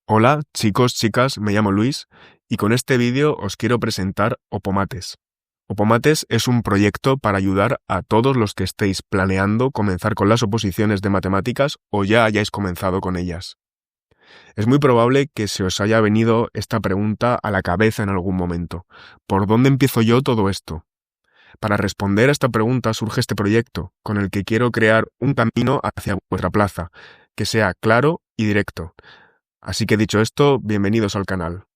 Hola chicos, chicas, me llamo Luis y con este vídeo os quiero presentar Opomates. Opomates es un proyecto para ayudar a todos los que estéis planeando comenzar con las oposiciones de matemáticas o ya hayáis comenzado con ellas. Es muy probable que se os haya venido esta pregunta a la cabeza en algún momento. ¿Por dónde empiezo yo todo esto? Para responder a esta pregunta surge este proyecto, con el que quiero crear un camino hacia vuestra plaza, que sea claro y directo. Así que dicho esto, bienvenidos al canal.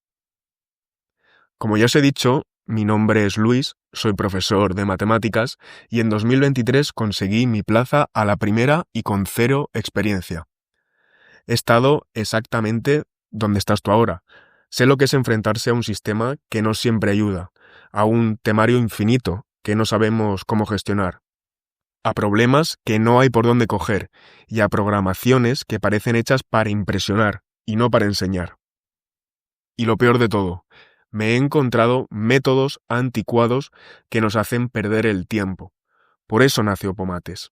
Como ya os he dicho, mi nombre es Luis, soy profesor de matemáticas y en 2023 conseguí mi plaza a la primera y con 0 experiencia. He estado exactamente donde estás tú ahora. Sé lo que es enfrentarse a un sistema que no siempre ayuda, a un temario infinito que no sabemos cómo gestionar, a problemas que no hay por dónde coger y a programaciones que parecen hechas para impresionar y no para enseñar. Y lo peor de todo, me he encontrado métodos anticuados que nos hacen perder el tiempo. Por eso nace Opomates.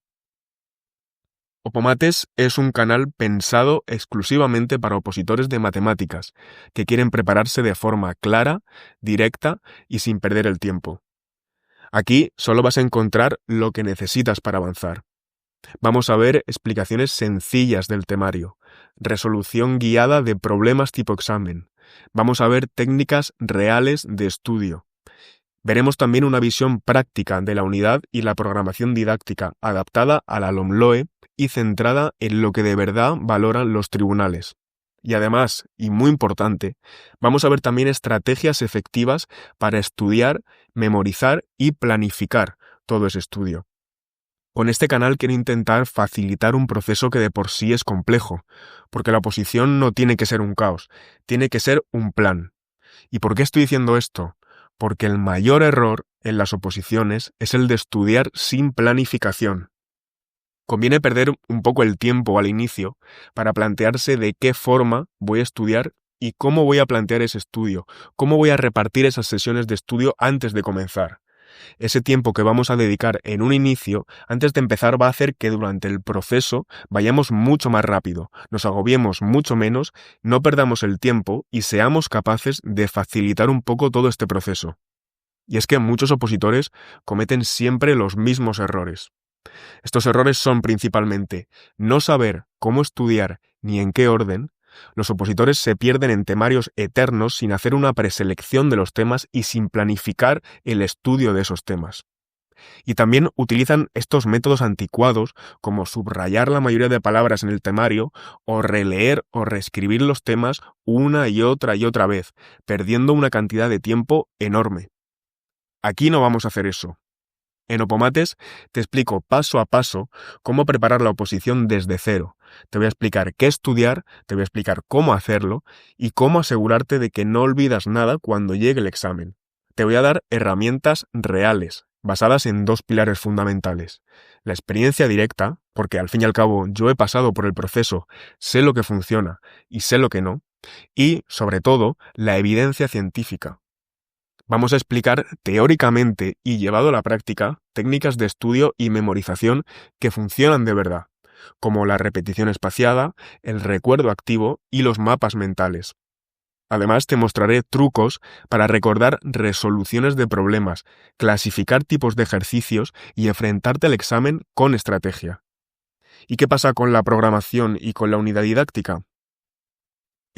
Opomates es un canal pensado exclusivamente para opositores de matemáticas que quieren prepararse de forma clara, directa y sin perder el tiempo. Aquí solo vas a encontrar lo que necesitas para avanzar. Vamos a ver explicaciones sencillas del temario, resolución guiada de problemas tipo examen. Vamos a ver técnicas reales de estudio. Veremos también una visión práctica de la unidad y la programación didáctica adaptada a la LOMLOE y centrada en lo que de verdad valoran los tribunales. Y además, y muy importante, vamos a ver también estrategias efectivas para estudiar, memorizar y planificar todo ese estudio. Con este canal quiero intentar facilitar un proceso que de por sí es complejo, porque la oposición no tiene que ser un caos, tiene que ser un plan. ¿Y por qué estoy diciendo esto? Porque el mayor error en las oposiciones es el de estudiar sin planificación. Conviene perder un poco el tiempo al inicio para plantearse de qué forma voy a estudiar y cómo voy a plantear ese estudio, cómo voy a repartir esas sesiones de estudio antes de comenzar. Ese tiempo que vamos a dedicar en un inicio, antes de empezar, va a hacer que durante el proceso vayamos mucho más rápido, nos agobiemos mucho menos, no perdamos el tiempo y seamos capaces de facilitar un poco todo este proceso. Y es que muchos opositores cometen siempre los mismos errores. Estos errores son principalmente no saber cómo estudiar ni en qué orden. Los opositores se pierden en temarios eternos sin hacer una preselección de los temas y sin planificar el estudio de esos temas. Y también utilizan estos métodos anticuados como subrayar la mayoría de palabras en el temario o releer o reescribir los temas una y otra vez, perdiendo una cantidad de tiempo enorme. Aquí no vamos a hacer eso. En Opomates te explico paso a paso cómo preparar la oposición desde cero. Te voy a explicar qué estudiar, te voy a explicar cómo hacerlo y cómo asegurarte de que no olvidas nada cuando llegue el examen. Te voy a dar herramientas reales, basadas en 2 pilares fundamentales. La experiencia directa, porque al fin y al cabo yo he pasado por el proceso, sé lo que funciona y sé lo que no. Y, sobre todo, la evidencia científica. Vamos a explicar teóricamente y llevado a la práctica técnicas de estudio y memorización que funcionan de verdad, como la repetición espaciada, el recuerdo activo y los mapas mentales. Además, te mostraré trucos para recordar resoluciones de problemas, clasificar tipos de ejercicios y enfrentarte al examen con estrategia. ¿Y qué pasa con la programación y con la unidad didáctica?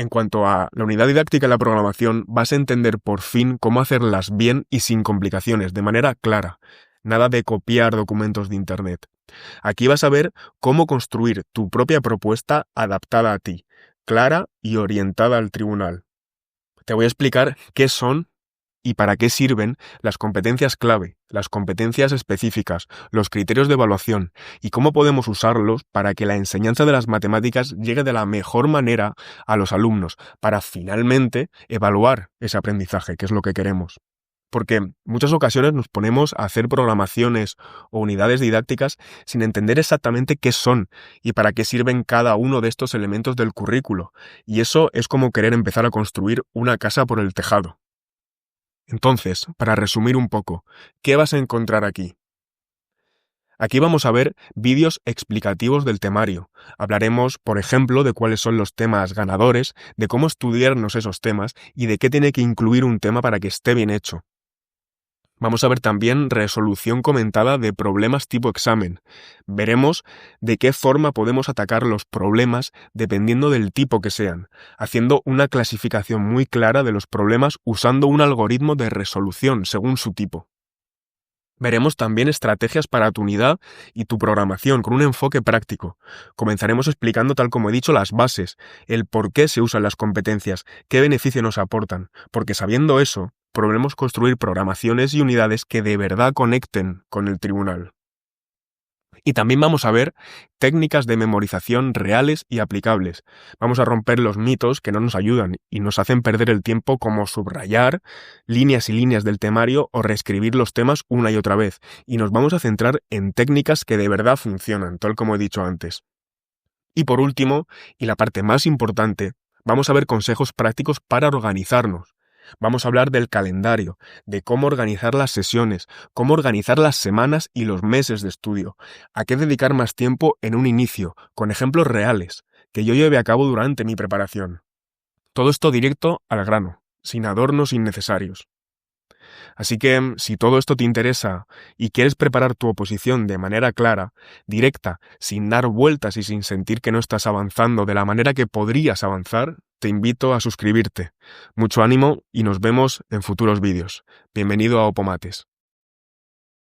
En cuanto a la unidad didáctica y la programación, vas a entender por fin cómo hacerlas bien y sin complicaciones, de manera clara. Nada de copiar documentos de Internet. Aquí vas a ver cómo construir tu propia propuesta adaptada a ti, clara y orientada al tribunal. Te voy a explicar qué son y para qué sirven las competencias clave, las competencias específicas, los criterios de evaluación y cómo podemos usarlos para que la enseñanza de las matemáticas llegue de la mejor manera a los alumnos, para finalmente evaluar ese aprendizaje, que es lo que queremos. Porque en muchas ocasiones nos ponemos a hacer programaciones o unidades didácticas sin entender exactamente qué son y para qué sirven cada uno de estos elementos del currículo, y eso es como querer empezar a construir una casa por el tejado. Entonces, para resumir un poco, ¿qué vas a encontrar aquí? Aquí vamos a ver vídeos explicativos del temario. Hablaremos, por ejemplo, de cuáles son los temas ganadores, de cómo estudiarnos esos temas y de qué tiene que incluir un tema para que esté bien hecho. Vamos a ver también resolución comentada de problemas tipo examen. Veremos de qué forma podemos atacar los problemas dependiendo del tipo que sean, haciendo una clasificación muy clara de los problemas usando un algoritmo de resolución según su tipo. Veremos también estrategias para tu unidad y tu programación con un enfoque práctico. Comenzaremos explicando, tal como he dicho, las bases, el por qué se usan las competencias, qué beneficio nos aportan, porque sabiendo eso, podremos construir programaciones y unidades que de verdad conecten con el tribunal. Y también vamos a ver técnicas de memorización reales y aplicables. Vamos a romper los mitos que no nos ayudan y nos hacen perder el tiempo, como subrayar líneas y líneas del temario o reescribir los temas una y otra vez. Y nos vamos a centrar en técnicas que de verdad funcionan, tal como he dicho antes. Y por último, y la parte más importante, vamos a ver consejos prácticos para organizarnos. Vamos a hablar del calendario, de cómo organizar las sesiones, cómo organizar las semanas y los meses de estudio, a qué dedicar más tiempo en un inicio, con ejemplos reales, que yo lleve a cabo durante mi preparación. Todo esto directo al grano, sin adornos innecesarios. Así que, si todo esto te interesa y quieres preparar tu oposición de manera clara, directa, sin dar vueltas y sin sentir que no estás avanzando de la manera que podrías avanzar, te invito a suscribirte. Mucho ánimo y nos vemos en futuros vídeos. Bienvenido a Opomates.